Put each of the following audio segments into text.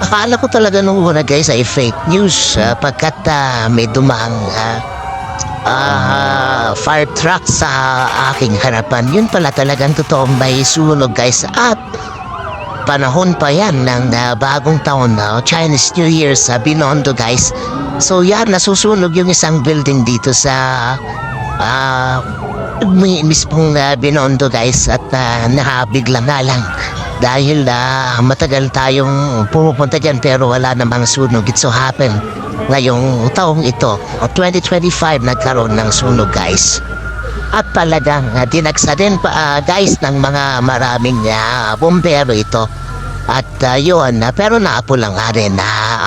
Akala ko talaga nung una guys ay fake news pagkat may dumaang fire truck sa aking harapan. Yun pala talagang totoong may sunog guys. At panahon pa yan ng bagong taon na Chinese New Year sa Binondo guys. So yan, nasusunog yung isang building dito sa mismong Binondo guys. At nakabigla nga lang dahil matagal tayong pumupunta dyan pero wala namang sunog. It so happened ngayong taong ito 2025 nagkaroon ng sunog guys. At talagang dinagsa din pa guys ng mga maraming bumbero ito. At yun, pero naapo lang nga rin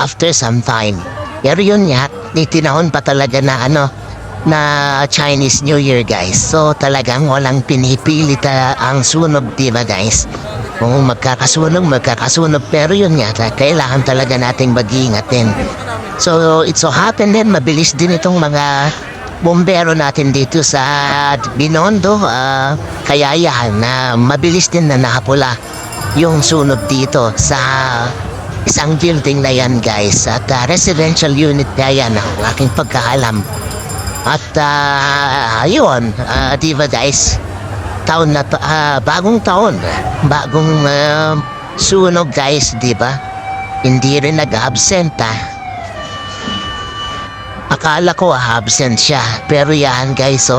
after some time. Pero yun nga, itinahon pa talaga na na Chinese New Year guys. So talagang walang pinipilit ang sunog, diba guys? Kung magkakasunog, pero yun nga, kailangan talaga nating mag-iingatin. So it so happen din, mabilis din itong mga bombero natin dito sa Binondo. Kaya yan, mabilis din na nakapula yung sunog dito sa isang building na yan guys. At residential unit na yan ang aking pagkaalam. At ayun, diba guys, taon na bagong taon, bagong sunog guys, diba? Hindi rin nag-absent Akala ko absent siya, pero yan guys